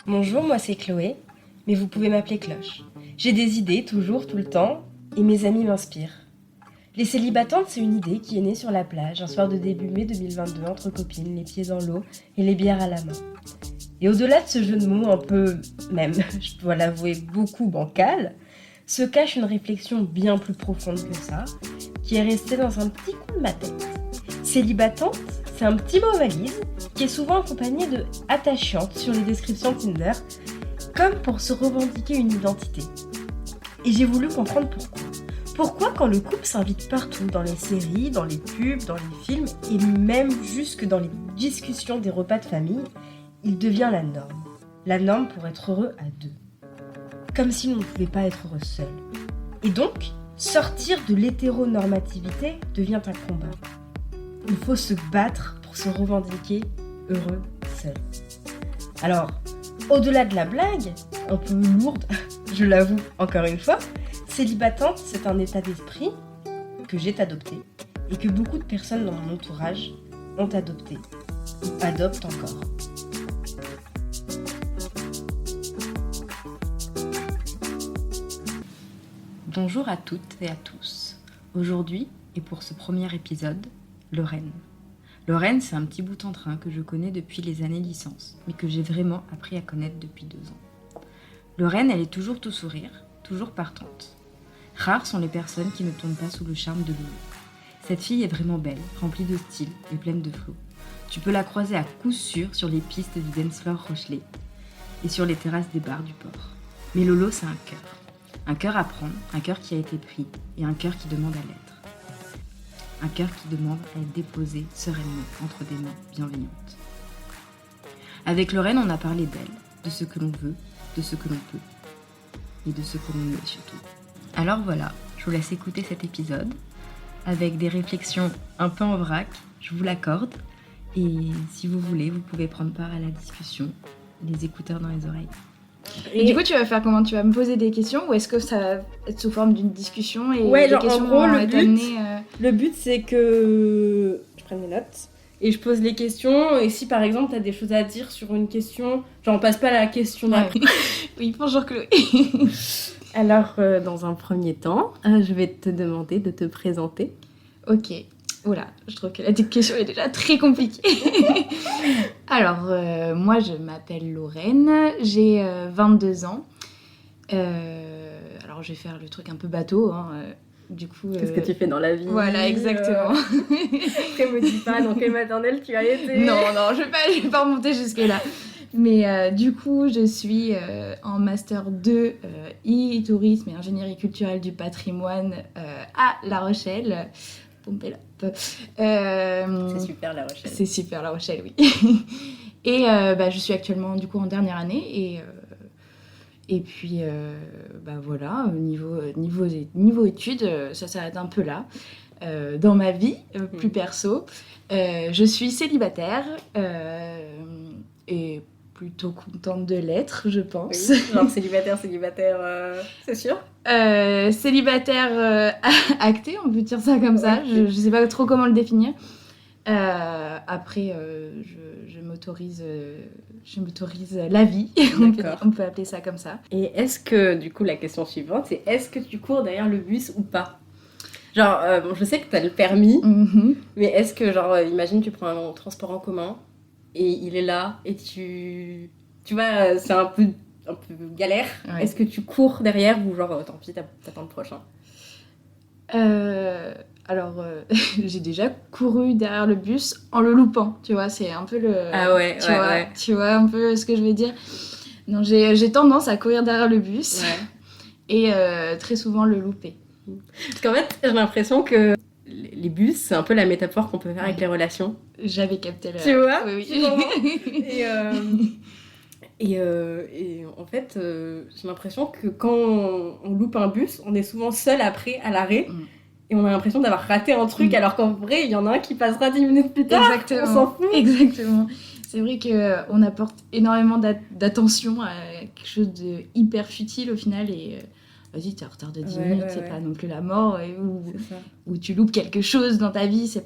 Bonjour, moi c'est Chloé, mais vous pouvez m'appeler Cloche. J'ai des idées, toujours, tout le temps, et mes amis m'inspirent. Les célibatantes, c'est une idée qui est née sur la plage, un soir de début mai 2022, entre copines, les pieds dans l'eau et les bières à la main. Et au-delà de ce jeu de mots un peu, même, je dois l'avouer, beaucoup bancal, se cache une réflexion bien plus profonde que ça, qui est restée dans un petit coin de ma tête. Célibatante, c'est un petit mot valise qui est souvent accompagné de attachante sur les descriptions Tinder, comme pour se revendiquer une identité. Et j'ai voulu comprendre pourquoi. Pourquoi quand le couple s'invite partout, dans les séries, dans les pubs, dans les films, et même jusque dans les discussions des repas de famille, il devient la norme. La norme pour être heureux à deux. Comme si l'on ne pouvait pas être heureux seul. Et donc, sortir de l'hétéronormativité devient un combat. Il faut se battre pour se revendiquer heureux seul. Alors, au-delà de la blague, un peu lourde, je l'avoue encore une fois, célibatante, c'est un état d'esprit que j'ai adopté et que beaucoup de personnes dans mon entourage ont adopté ou adoptent encore. Bonjour à toutes et à tous. Aujourd'hui, et pour ce premier épisode, Lorraine. Lorraine, c'est un petit bout en train que je connais depuis les années licence, mais que j'ai vraiment appris à connaître depuis 2 ans. Lorraine, elle est toujours tout sourire, toujours partante. Rares sont les personnes qui ne tombent pas sous le charme de Loulou. Cette fille est vraiment belle, remplie de style et pleine de flow. Tu peux la croiser à coup sûr sur les pistes du dance floor Rochelet et sur les terrasses des bars du port. Mais Lolo, c'est un cœur. Un cœur à prendre, un cœur qui a été pris et un cœur qui demande à l'être. Un cœur qui demande à être déposé sereinement entre des mains bienveillantes. Avec Lorraine, on a parlé d'elle, de ce que l'on veut, de ce que l'on peut et de ce que l'on est surtout. Alors voilà, je vous laisse écouter cet épisode avec des réflexions un peu en vrac, je vous l'accorde. Et si vous voulez, vous pouvez prendre part à la discussion, les écouteurs dans les oreilles. Et du coup, tu vas faire comment? Tu vas me poser des questions ou est-ce que ça va être sous forme d'une discussion et Ouais, les genre, questions en gros, vont le être but, amenées, Le but, c'est que je prenne mes notes et je pose les questions. Et si par exemple, tu as des choses à dire sur une question, genre on passe pas à la question d'après. Ouais. Oui, bonjour Chloé. Alors, dans un premier temps, je vais te demander de te présenter. Ok. Oula, je trouve que la question est déjà très compliquée. Alors, moi, je m'appelle Lorraine, j'ai 22 ans. Alors, je vais faire le truc un peu bateau, hein. Du coup, Qu'est-ce que tu fais dans la vie? Voilà, exactement. Après, me dis pas dans quelle maternelle tu as été. Non, je vais pas remonter jusque-là. Mais du coup, je suis en Master 2 e-tourisme et ingénierie culturelle du patrimoine à La Rochelle. Pompez là. C'est super La Rochelle. C'est super La Rochelle, oui. Et je suis actuellement du coup en dernière année et puis voilà, niveau études, ça s'arrête un peu là. Dans ma vie plus perso, je suis célibataire et plutôt contente de l'être, je pense. Oui, genre célibataire, c'est sûr. Célibataire acté, on peut dire ça comme ça. Je sais pas trop comment le définir. Après, je m'autorise la vie. On peut appeler ça comme ça. Et est-ce que, du coup, la question suivante, c'est est-ce que tu cours derrière le bus ou pas? Genre, bon, je sais que t'as le permis, mais est-ce que, genre, imagine tu prends un transport en commun et il est là et tu vois, c'est un peu galère. Ouais. Est-ce que tu cours derrière ou genre, tant pis, t'attends le prochain? Alors, j'ai déjà couru derrière le bus en le loupant, tu vois, c'est un peu le... Ah ouais, tu vois un peu ce que je veux dire. Non, j'ai tendance à courir derrière le bus et très souvent le louper. Parce qu'en fait, j'ai l'impression que les bus, c'est un peu la métaphore qu'on peut faire avec les relations. J'avais capté Tu vois? Oui. Et en fait, j'ai l'impression que quand on loupe un bus, on est souvent seul après à l'arrêt. Et on a l'impression d'avoir raté un truc, alors qu'en vrai, il y en a un qui passera 10 minutes plus tard. Exactement. On s'en fout. Exactement. C'est vrai qu'on apporte énormément d'attention à quelque chose de hyper futile au final et... Vas-y, t'es en retard de 10 minutes, c'est pas non plus la mort. Ou tu loupes quelque chose dans ta vie, c'est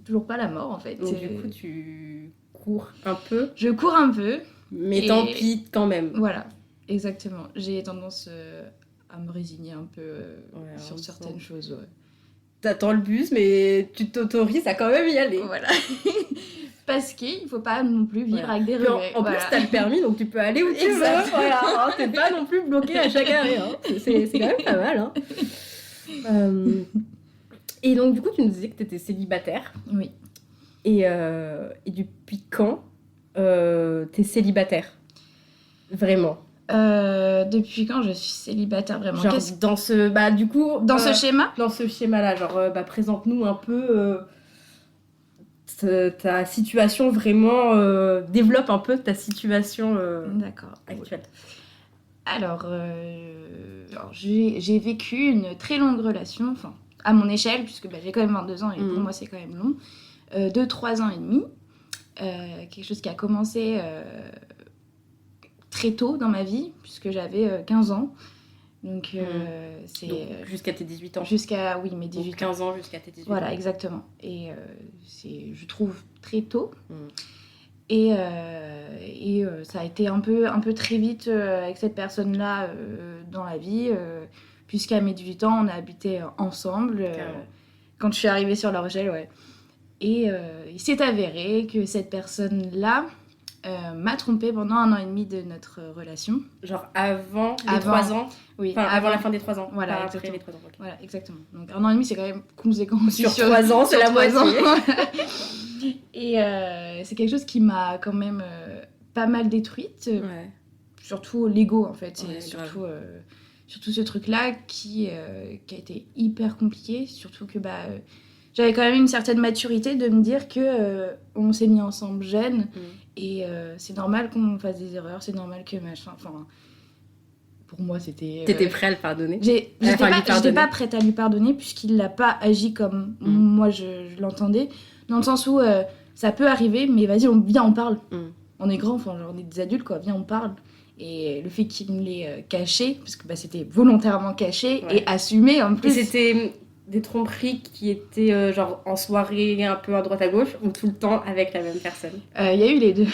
toujours pas la mort en fait. Donc du coup, tu cours un peu, Je cours un peu, mais Et- tant pis quand même. voilà, exactement. J'ai tendance à me résigner un peu Ouais, sur on certaines sent. choses. Ouais. T'attends le bus, mais tu t'autorises à quand même y aller. Voilà. Parce qu'il faut pas non plus vivre Voilà. avec des Puis regrets. en plus, Voilà. t'as le permis, donc tu peux aller où tu veux. Exact. Voilà, hein, t'es pas non plus bloqué à chaque arrêt. Hein. C'est quand même pas mal. Hein. Et donc, du coup, tu nous disais que t'étais célibataire. Oui. Et depuis quand t'es célibataire? Vraiment. Depuis quand je suis célibataire vraiment? Genre, dans ce... Bah, du coup... Dans ce schéma? Dans ce schéma-là, genre, présente-nous un peu ta situation vraiment... développe un peu ta situation D'accord. actuelle. Alors, j'ai vécu une très longue relation, enfin, à mon échelle, puisque j'ai quand même 22 ans et pour moi c'est quand même long, de 3 ans et demi. Quelque chose qui a commencé très tôt dans ma vie, puisque j'avais 15 ans. Donc, c'est. Donc, jusqu'à tes 18 ans. Jusqu'à, oui, mes 18 Donc, 15 ans jusqu'à tes 18 ans. Voilà, exactement. Et c'est, je trouve, très tôt. Mm. Et ça a été un peu très vite avec cette personne-là dans la vie, puisqu'à mes 18 ans, on a habité ensemble. Carrément. Quand je suis arrivée sur La Rochelle, ouais. Et il s'est avéré que cette personne-là m'a trompée pendant 1 an et demi de notre relation. Genre avant les Avant. 3 ans. Oui, Enfin, avant la fin des 3 ans. Voilà, pas après exactement. les 3 ans. Ok. Voilà, exactement. Donc 1 an et demi, c'est quand même conséquent aussi Sur 3 ans, c'est sur la 3 moitié. ans. Et c'est quelque chose qui m'a quand même pas mal détruite, Ouais. surtout l'ego en fait. C'est Ouais, surtout ce truc-là qui a été hyper compliqué, surtout que j'avais quand même une certaine maturité de me dire que on s'est mis ensemble jeunes et c'est normal qu'on fasse des erreurs, c'est normal que machin. Enfin, pour moi, c'était. T'étais prêt à le pardonner? J'étais Enfin, lui pas pardonner. prête à lui pardonner puisqu'il n'a pas agi comme moi je l'entendais, dans le sens où ça peut arriver, mais vas-y, viens, on parle. On est grands, enfin, genre, on est des adultes, quoi, viens, on parle. Et le fait qu'il me l'ait caché, parce que c'était volontairement caché Ouais. et assumé en Et plus. c'était des tromperies qui étaient genre en soirée un peu à droite à gauche ou tout le temps avec la même personne? Il y a eu les deux.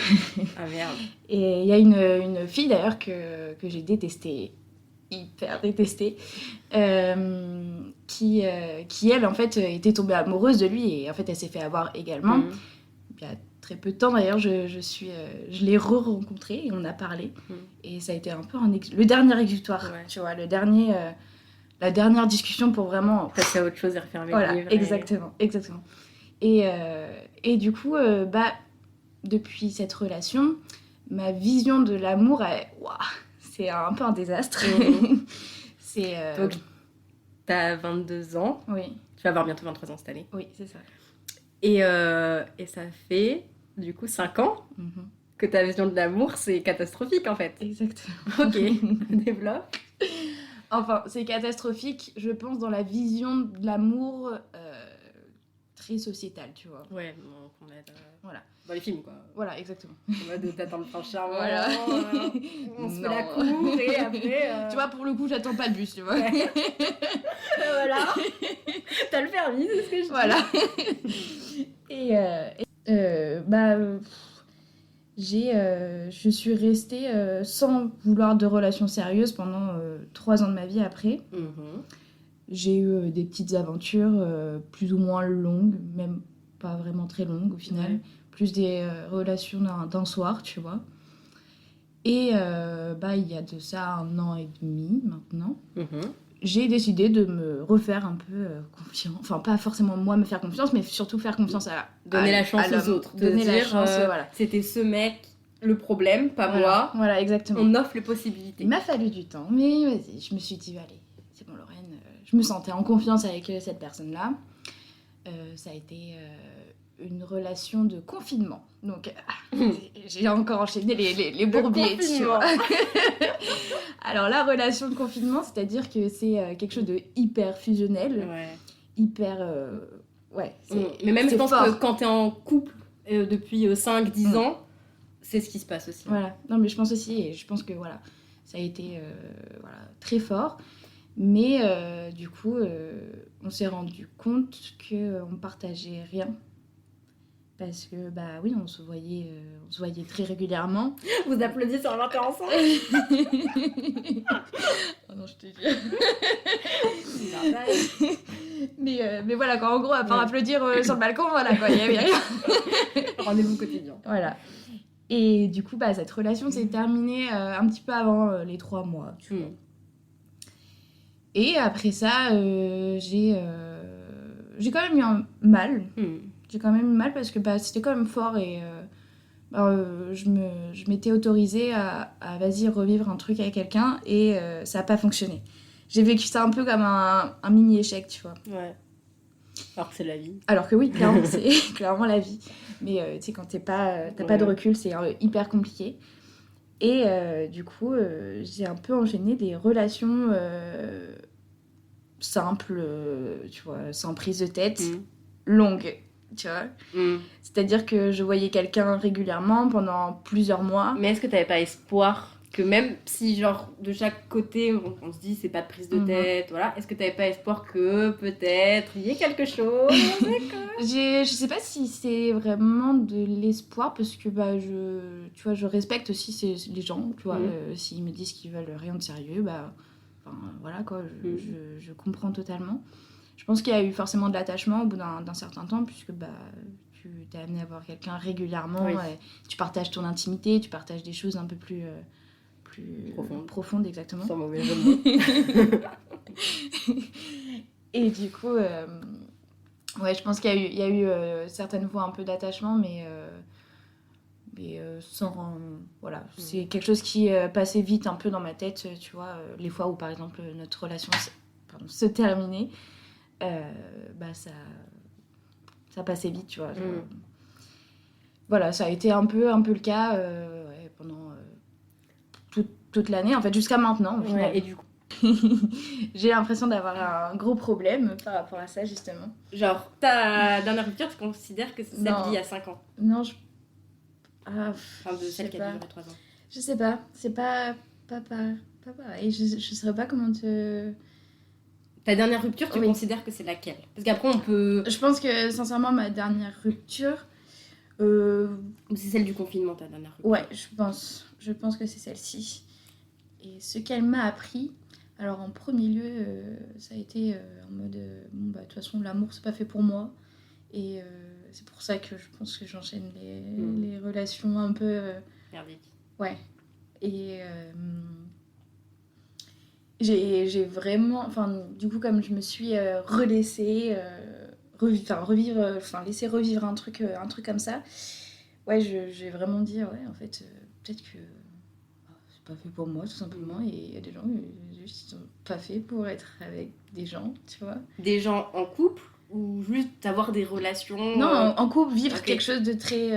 Ah merde. Et il y a une fille d'ailleurs que j'ai détestée, hyper détestée, qui elle en fait était tombée amoureuse de lui et en fait elle s'est fait avoir également. Il y a très peu de temps d'ailleurs, je l'ai re-rencontré et on a parlé. Et ça a été un peu le dernier exutoire, Ouais. tu vois, la dernière discussion pour vraiment... Passer à autre chose et refermer Voilà, le livre. exactement. Et du coup, depuis cette relation, ma vision de l'amour, c'est un peu un désastre. C'est... Donc, t'as 22 ans. Oui, Tu vas avoir bientôt 23 ans cette année. oui, c'est ça. Et ça fait, du coup, 5 ans que ta vision de l'amour, c'est catastrophique, en fait. Exactement. Ok, développe. Enfin, c'est catastrophique, je pense, dans la vision de l'amour très sociétale, tu vois. Ouais, donc on est Voilà. dans les films, quoi. Voilà, exactement. On va de t'attendre le prince charmant, Voilà. on se fait Non. la cour et après... Tu vois, pour le coup, j'attends pas le bus, tu vois. Ouais. Voilà. T'as le permis, c'est ce que je dis. Voilà. Je suis restée sans vouloir de relations sérieuses pendant 3 ans de ma vie après. J'ai eu des petites aventures plus ou moins longues, même pas vraiment très longues au final. Ouais. Plus des relations d'un soir, tu vois. Et il y a de ça 1 an et demi maintenant. J'ai décidé de me refaire un peu confiance. Enfin, pas forcément moi me faire confiance, mais surtout faire confiance à Donner la chance aux l'homme. autres. Te Donner la dire, chance, voilà. c'était ce mec, le problème, pas moi. Voilà, exactement. On offre les possibilités. Il m'a fallu du temps, mais vas-y, je me suis dit, allez, c'est bon Lorraine, je me sentais en confiance avec cette personne-là. Ça a été une relation de confinement. Donc, j'ai encore enchaîné les bourbiers, tu vois. Alors, la relation de confinement, c'est-à-dire que c'est quelque chose de hyper fusionnel, Ouais. hyper... ouais, Mais même, je pense fort. que quand t'es en couple depuis 5-10 ans, c'est ce qui se passe aussi. Voilà, non mais je pense aussi, et je pense que voilà, ça a été très fort. Mais du coup, on s'est rendu compte qu'on partageait rien. Parce que, bah oui, on se voyait très régulièrement. Vous applaudissez sur 20 ans ensemble. Oh non, je te jure. Mais voilà, quoi, en gros, à part applaudir sur le balcon, voilà, quoi, il y avait rien. Rendez-vous quotidien. Voilà. Et du coup, bah, cette relation s'est terminée un petit peu avant les 3 mois, tu vois. Et après ça, j'ai quand même eu un mal. J'ai quand même eu mal parce que bah, c'était quand même fort et je m'étais autorisée à vas-y revivre un truc avec quelqu'un et ça n'a pas fonctionné. J'ai vécu ça un peu comme un mini-échec, tu vois. Ouais. Alors que c'est la vie. Alors que oui, clairement, c'est clairement la vie. Mais tu sais, quand t'as pas de recul, c'est hyper compliqué. Et du coup, j'ai un peu enchaîné des relations simples, tu vois, sans prise de tête, longues, tu vois. C'est-à-dire que je voyais quelqu'un régulièrement pendant plusieurs mois. Mais est-ce que t'avais pas espoir que même si, genre, de chaque côté, on se dit c'est pas de prise de tête, voilà, est-ce que t'avais pas espoir que peut-être il y ait quelque chose? Je sais pas si c'est vraiment de l'espoir parce que bah tu vois, je respecte aussi les gens, tu vois, s'ils me disent qu'ils veulent rien de sérieux, bah voilà quoi, je comprends totalement. Je pense qu'il y a eu forcément de l'attachement au bout d'un certain temps puisque bah tu t'es amené à voir quelqu'un régulièrement, tu partages ton intimité, tu partages des choses un peu plus profonde, exactement. Sans mauvais jeu de mots. Et du coup, ouais, je pense qu'il y a eu certaines fois un peu d'attachement, mais sans... voilà, c'est quelque chose qui passait vite un peu dans ma tête, tu vois. Les fois où, par exemple, notre relation se terminait, bah ça passait vite, tu vois. Voilà, ça a été un peu le cas pendant... toute l'année, en fait, jusqu'à maintenant, au final. Et du coup, j'ai l'impression d'avoir un gros problème par rapport à ça, justement. genre, ta dernière rupture, tu considères que c'est celle d'il y a 5 ans? Non, Enfin, de celle qui a duré 3 ans. Je sais pas, c'est pas pareil. Je saurais pas comment te... Ta dernière rupture, tu considères que c'est laquelle? Parce qu'après, on peut... Je pense que, sincèrement, ma dernière rupture... Ou c'est celle du confinement, ta dernière rupture? Ouais, je pense que c'est celle-ci. Et ce qu'elle m'a appris, alors en premier lieu, ça a été en mode bon bah de toute façon l'amour c'est pas fait pour moi et c'est pour ça que je pense que j'enchaîne les relations un peu merdiques. Ouais. Et j'ai vraiment, enfin du coup comme je me suis relaissée laisser revivre un truc comme ça, ouais, j'ai vraiment dit ouais en fait peut-être que pas fait pour moi tout simplement, et il y a des gens juste ils sont pas faits pour être avec des gens, tu vois. Des gens en couple ou juste avoir des relations? Non, en couple, vivre quelque chose de très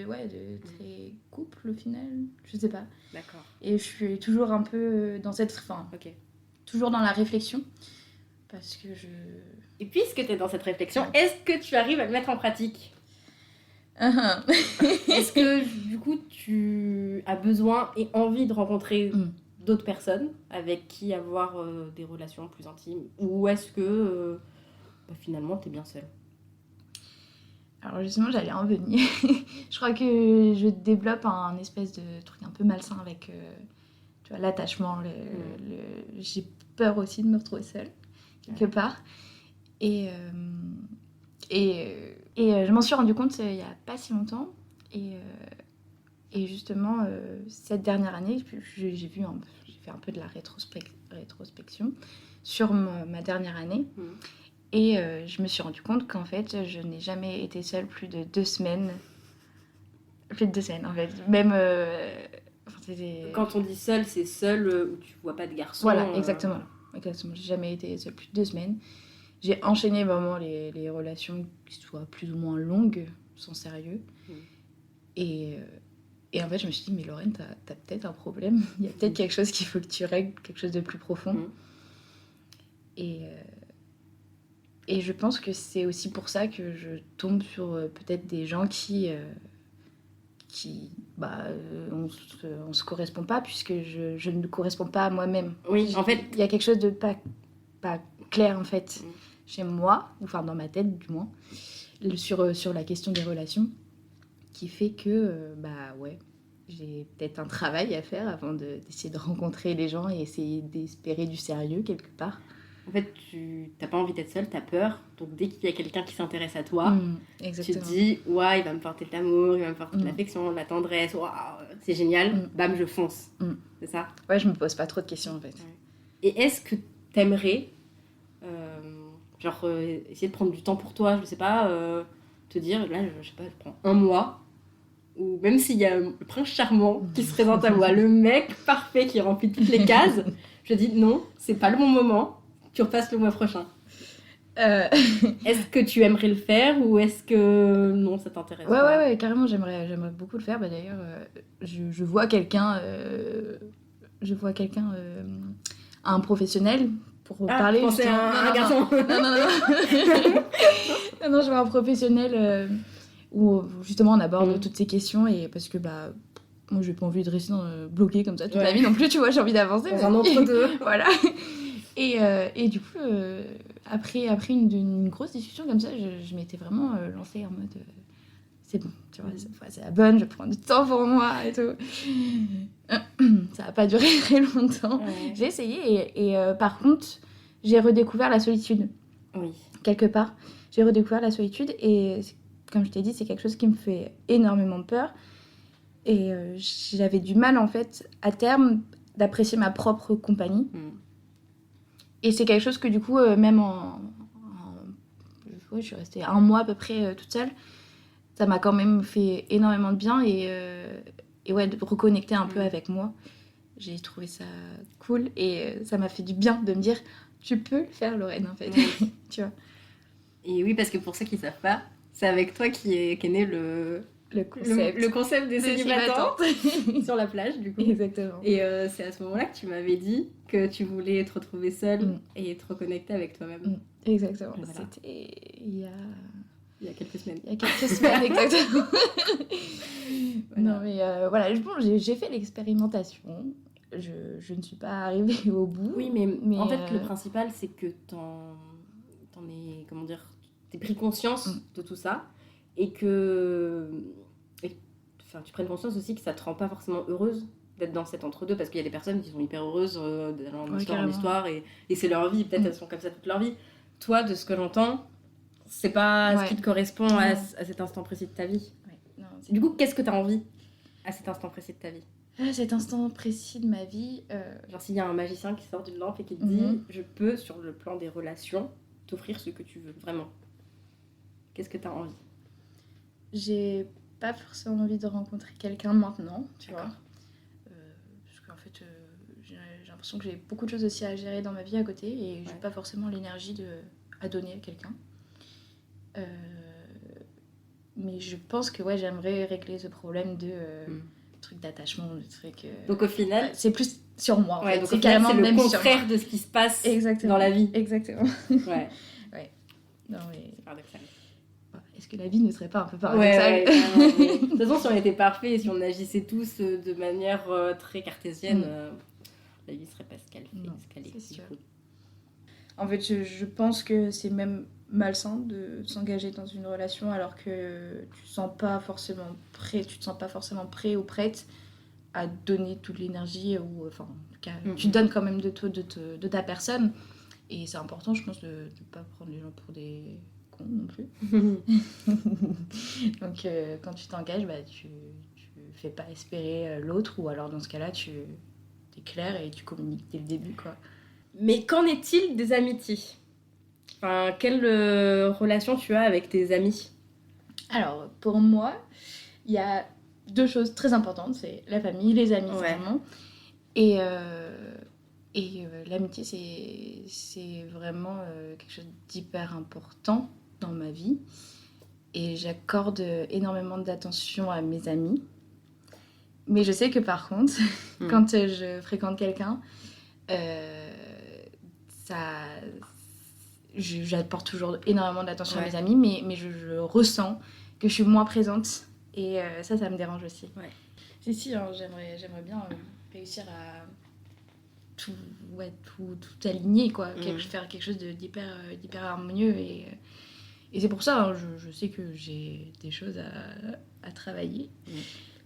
très couple au final, je sais pas. D'accord. Et je suis toujours un peu dans cette toujours dans la réflexion parce que Et puisque tu es dans cette réflexion, est-ce que tu arrives à le mettre en pratique? Est-ce que du coup tu as besoin et envie de rencontrer d'autres personnes avec qui avoir des relations plus intimes, ou est-ce que finalement t'es bien seule? Alors justement j'allais en venir. Je crois que je développe un espèce de truc un peu malsain avec tu vois, l'attachement, j'ai peur aussi de me retrouver seule quelque part et je m'en suis rendu compte il y a pas si longtemps et justement cette dernière année j'ai fait un peu de la rétrospection sur ma dernière année et je me suis rendu compte qu'en fait je n'ai jamais été seule plus de 2 semaines en fait, même quand on dit seule, c'est seule où tu vois pas de garçon. Voilà, exactement. J'ai jamais été seule plus de 2 semaines. J'ai enchaîné vraiment les relations qui soient plus ou moins longues, sans sérieux. Et en fait, je me suis dit, mais Lorraine, t'as peut-être un problème. Il y a peut-être quelque chose qu'il faut que tu règles, quelque chose de plus profond. Et je pense que c'est aussi pour ça que je tombe sur peut-être des gens qui on se correspond pas, puisque je ne corresponds pas à moi-même. Oui, en fait... Il y a quelque chose de pas clair, en fait, chez moi, enfin dans ma tête, du moins. sur la question des relations, qui fait que, bah ouais, j'ai peut-être un travail à faire avant d'essayer de rencontrer les gens et essayer d'espérer du sérieux quelque part. En fait, tu n'as pas envie d'être seule, tu as peur. Donc, dès qu'il y a quelqu'un qui s'intéresse à toi, tu Exactement. te dis, ouais, il va me porter de l'amour, il va me porter de l'affection, de la tendresse, waouh, c'est génial, bam, je fonce. C'est ça? Ouais, je me pose pas trop de questions en fait. Ouais. Et est-ce que t'aimerais, essayer de prendre du temps pour toi, je sais pas, te dire, là, je sais pas, je prends un mois, ou même s'il y a le prince charmant qui se présente à moi, le mec parfait qui remplit toutes les cases, je dis non, c'est pas le bon moment. Tu repasses le mois prochain. Est-ce que tu aimerais le faire ou est-ce que non, ça t'intéresse pas? Ouais, carrément, j'aimerais beaucoup le faire. Bah, d'ailleurs, je vois quelqu'un, un professionnel pour parler. Je pensais à un garçon. Non, je vois un professionnel où justement on aborde toutes ces questions et parce que bah moi j'ai pas envie de rester bloquée comme ça toute la vie non plus, tu vois, j'ai envie d'avancer. Dans un entre-deux. Voilà. Et du coup, après une grosse discussion comme ça, je m'étais vraiment lancée en mode c'est bon, tu vois, cette fois c'est la bonne, je prends du temps pour moi et tout. Ça n'a pas duré très longtemps. Ouais. J'ai essayé et par contre, j'ai redécouvert la solitude. Oui. Quelque part, j'ai redécouvert la solitude et comme je t'ai dit, c'est quelque chose qui me fait énormément peur. Et j'avais du mal en fait à terme d'apprécier ma propre compagnie. Et c'est quelque chose que du coup, même je suis restée un mois à peu près toute seule, ça m'a quand même fait énormément de bien et ouais, de reconnecter un peu avec moi. J'ai trouvé ça cool et ça m'a fait du bien de me dire, tu peux le faire Lorraine en fait, tu vois. Et oui, parce que pour ceux qui ne savent pas, c'est avec toi qu'est né le concept des célibatantes sur la plage, du coup. Exactement. Et c'est à ce moment-là que tu m'avais dit que tu voulais te retrouver seule et te reconnecter avec toi-même. Exactement. Voilà. C'était il y a quelques semaines. Il y a quelques semaines, exactement. Voilà. Non, mais voilà, bon, j'ai fait l'expérimentation. Je ne suis pas arrivée au bout. Oui, mais en fait, le principal, c'est que t'en es, comment dire, t'es pris conscience de tout ça et que tu prennes conscience aussi que ça te rend pas forcément heureuse d'être dans cet entre-deux, parce qu'il y a des personnes qui sont hyper heureuses d'aller en histoire en histoire et c'est leur vie, peut-être elles sont comme ça toute leur vie. Toi, de ce que j'entends, c'est pas ce qui te correspond à cet instant précis de ta vie. Non, du coup, qu'est-ce que t'as envie à cet instant précis de ta vie? À cet instant précis de ma vie... Genre s'il y a un magicien qui sort d'une lampe et qui te dit je peux, sur le plan des relations, t'offrir ce que tu veux, vraiment. Qu'est-ce que t'as envie? J'ai pas forcément envie de rencontrer quelqu'un maintenant, tu vois. Parce qu'en fait, j'ai l'impression que j'ai beaucoup de choses aussi à gérer dans ma vie à côté et j'ai pas forcément l'énergie à donner à quelqu'un. Mais je pense que j'aimerais régler ce problème de truc d'attachement, de truc. Donc au final, c'est plus sur moi. En fait. Donc c'est carrément le contraire de ce qui se passe dans la vie. Exactement. Ouais. Non mais. C'est paradoxal. Est-ce que la vie ne serait pas un peu paradoxale? De toute façon, si on était parfait et si on agissait tous de manière très cartésienne, la vie serait pas ce qu'elle fait, ce qu'elle est. C'est sûr. En fait, je pense que c'est même malsain de s'engager dans une relation alors que tu te sens pas forcément prêt ou prête à donner toute l'énergie ou enfin en tout cas tu donnes quand même de ta personne et c'est important je pense de pas prendre les gens pour des cons non plus. Donc quand tu t'engages tu fais pas espérer l'autre ou alors dans ce cas-là tu es clair et tu communiques dès le début quoi. Mais qu'en est-il des amitiés? Enfin, quelle relation tu as avec tes amis? Alors, pour moi, il y a deux choses très importantes. C'est la famille, les amis, vraiment. Et l'amitié, c'est vraiment quelque chose d'hyper important dans ma vie. Et j'accorde énormément d'attention à mes amis. Mais je sais que par contre, quand je fréquente quelqu'un, j'apporte toujours énormément d'attention à mes amis, mais je ressens que je suis moins présente et ça me dérange aussi. Si, j'aimerais bien réussir à tout aligner, quoi. Faire quelque chose d'hyper harmonieux Et c'est pour ça, hein, je sais que j'ai des choses à travailler.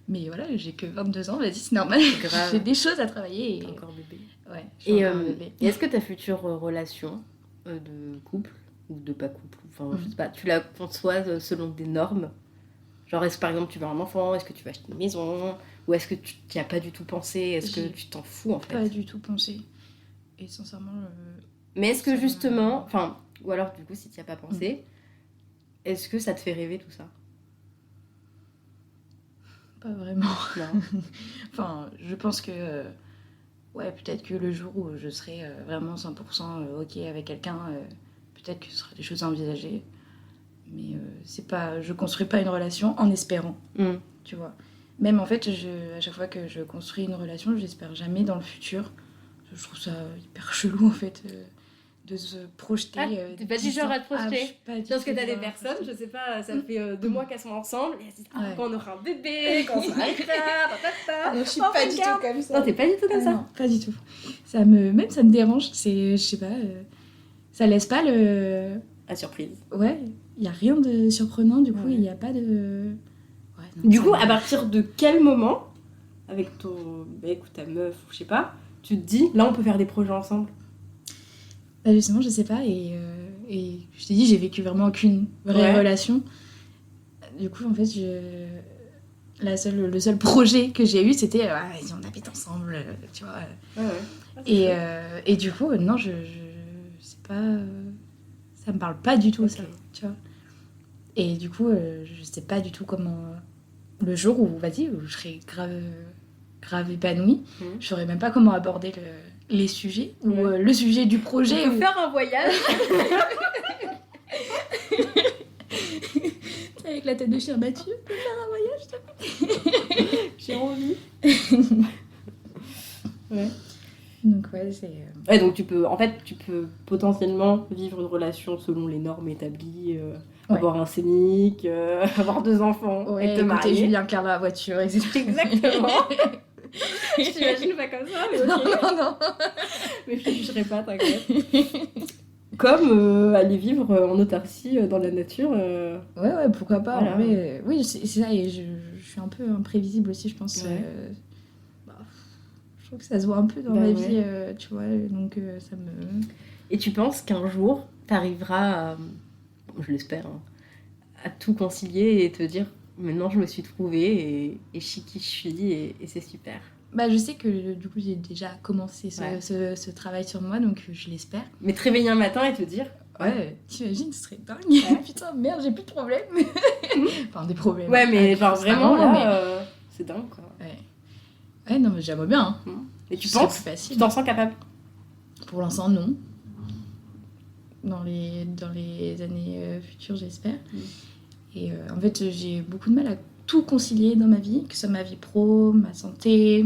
Mais voilà, j'ai que 22 ans, vas-y, c'est normal. Grave. J'ai des choses à travailler. T'es encore bébé. Ouais, je suis Et encore un bébé. est-ce que ta future relation de couple, ou de pas couple, enfin je sais pas, tu la conçois selon des normes? Genre, est-ce que par exemple tu veux un enfant? Est-ce que tu vas acheter une maison? Ou est-ce que tu n'y as pas du tout pensé? Est-ce que J'ai tu t'en fous en fait? Pas du tout pensé. Et sincèrement, Mais est-ce que Ça- justement, enfin, ou alors du coup si tu n'y as pas pensé, est-ce que ça te fait rêver tout ça? pas vraiment. Non. Enfin, je pense que ouais, peut-être que le jour où je serai vraiment 100% ok avec quelqu'un, peut-être que ce sera des choses à envisager. Mais c'est pas, je construis pas une relation en espérant, Mm. tu vois. Même en fait, à chaque fois que je construis une relation, j'espère jamais dans le futur. Je trouve ça hyper chelou en fait de se projeter. Ah, t'es pas du genre à te projeter? je suis pas du Parce que tout t'as du des genre à me personnes, projeter. je sais pas, ça fait 2 mois qu'elles sont ensemble, et elles se disent, ah, Ouais. quand on aura un bébé, quand on sera tard, Non, je suis Oh, pas du regarde. tout comme ça. Non, t'es pas du tout comme Ah ça. non, pas du tout. Même ça me dérange. C'est, je sais pas, ça laisse pas le. À surprise. Ouais, il y a rien de surprenant. Du coup, Ouais. il y a pas de. Ouais, non, Du ça coup, me- à partir de quel moment, avec ton mec ou ta meuf, ou je sais pas, tu te dis, là on peut faire des projets ensemble? Bah, justement, je sais pas. Et je t'ai dit, j'ai vécu vraiment qu'une vraie Ouais. relation. Du coup, en fait, le seul projet que j'ai eu, c'était ah, vas-y, on habite ensemble, tu vois. Ouais, ouais. Et du coup, non, c'est pas. Ça me parle pas du tout, Ok. ça, tu vois. Et du coup, je sais pas du tout comment. Le jour où, vas-y, où je serai grave épanouie, je saurais même pas comment aborder les sujets, ou Ouais. le sujet du On projet. peut faire un voyage. Avec la tête de chien battu, on peut faire un voyage. J'ai envie. Ouais. Donc, ouais, c'est. Ouais, donc tu peux potentiellement vivre une relation selon les normes établies, Ouais. avoir un scénic, avoir 2 enfants, Ouais, et te écouter marier. Julien Clerc dans la voiture, etc. Exactement. Je t'imagine pas comme ça, mais ok. Non. Mais je te jugerai pas, t'inquiète. Comme aller vivre en autarcie dans la nature. Ouais, pourquoi pas. Voilà. Mais, oui, c'est ça, et je suis un peu imprévisible aussi, je pense. Ouais. Je trouve que ça se voit un peu dans Bah ma ouais. vie, tu vois, donc ça me... Et tu penses qu'un jour, t'arriveras à, je l'espère, hein, à tout concilier et te dire, maintenant je me suis trouvée et je sais qui je suis et c'est super. Bah, je sais que du coup, j'ai déjà commencé Ouais. ce travail sur moi, donc je l'espère. Mais te réveiller un matin et te dire, Ouais, t'imagines, ce serait dingue. Ouais. Putain, merde, j'ai plus de problèmes. Enfin, des problèmes. ouais, mais genre constamment, vraiment là, mais- c'est dingue quoi. Ouais, non, mais j'aimerais bien. Hein. Et tu Ce serait penses, plus facile. tu t'en sens capable? Pour l'instant, non. Dans les années futures, j'espère. Et en fait, j'ai beaucoup de mal à tout concilier dans ma vie, que ce soit ma vie pro, ma santé,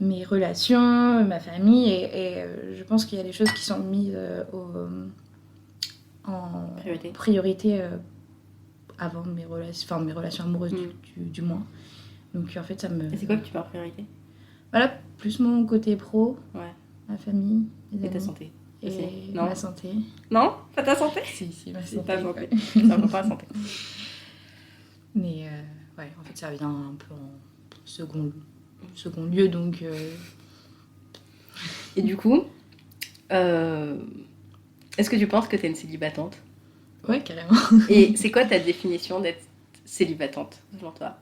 mes relations, ma famille. Et je pense qu'il y a des choses qui sont mises en priorité avant mes relations amoureuses, du moins. Donc en fait, ça me... Et c'est quoi que tu mets en priorité? Voilà, plus mon côté pro, Ouais. ma famille, mes Et ta amis. santé? Et Non. ma santé. Non? Pas ta santé? Si, ma C'est santé. ta santé. ouais. C'est vraiment pas la santé. Mais ouais, en fait, ça vient un peu en second lieu, donc... Et du coup, est-ce que tu penses que t'es une célibatante? Ouais, carrément. Et c'est quoi ta définition d'être célibatante, selon toi?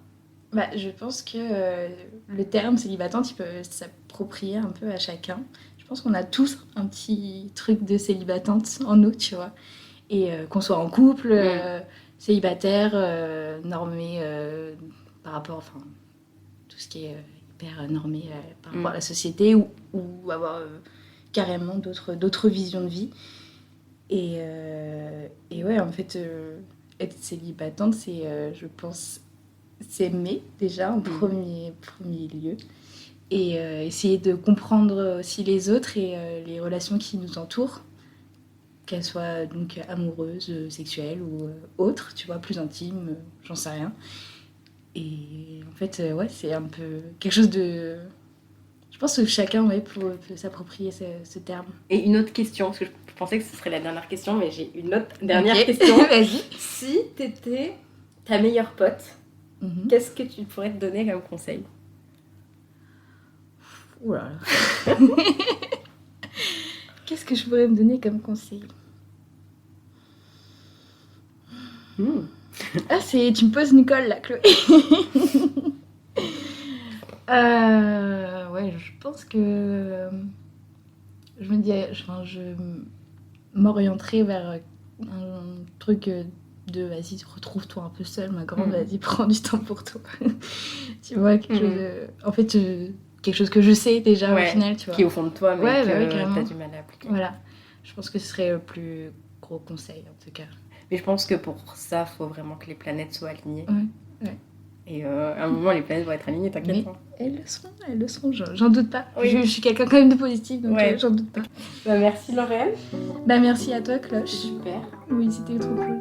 Bah, je pense que le terme célibatante, il peut s'approprier un peu à chacun. Je pense qu'on a tous un petit truc de célibatante en nous, tu vois. Et qu'on soit en couple, célibataire, normé par rapport, enfin, tout ce qui est hyper normé par rapport à la société, ou avoir carrément d'autres visions de vie. Et ouais, en fait, être célibatante, c'est, je pense, s'aimer déjà en premier lieu. Et essayer de comprendre aussi les autres et les relations qui nous entourent, qu'elles soient donc amoureuses, sexuelles ou autres, tu vois, plus intimes, j'en sais rien. Et en fait, ouais, c'est un peu quelque chose de Je pense que chacun peut s'approprier ce terme. Et une autre question, parce que je pensais que ce serait la dernière question, mais j'ai une autre dernière question. Vas-y. Si t'étais ta meilleure pote, qu'est-ce que tu pourrais te donner comme conseil? Ouh là là. Qu'est-ce que je pourrais me donner comme conseil? Ah, tu me poses Nicole là, Chloé. Ouais, je pense que je me dis, je m'orienterai vers un truc de vas-y, retrouve-toi un peu seule, ma grande, vas-y, prends du temps pour toi. Tu vois, quelque chose en fait, quelque chose que je sais déjà au final, tu vois. Qui est au fond de toi, mais que t'as du mal à appliquer. Voilà, je pense que ce serait le plus gros conseil en tout cas. Mais je pense que pour ça, il faut vraiment que les planètes soient alignées. Ouais. Et à un moment, les planètes vont être alignées, t'inquiète pas. Elles le seront, j'en doute pas. Oui. Je suis quelqu'un quand même de positif, donc j'en doute pas. Bah, merci Lauriane. Bah merci à toi, Cloche. Super. Oui, c'était trop cool.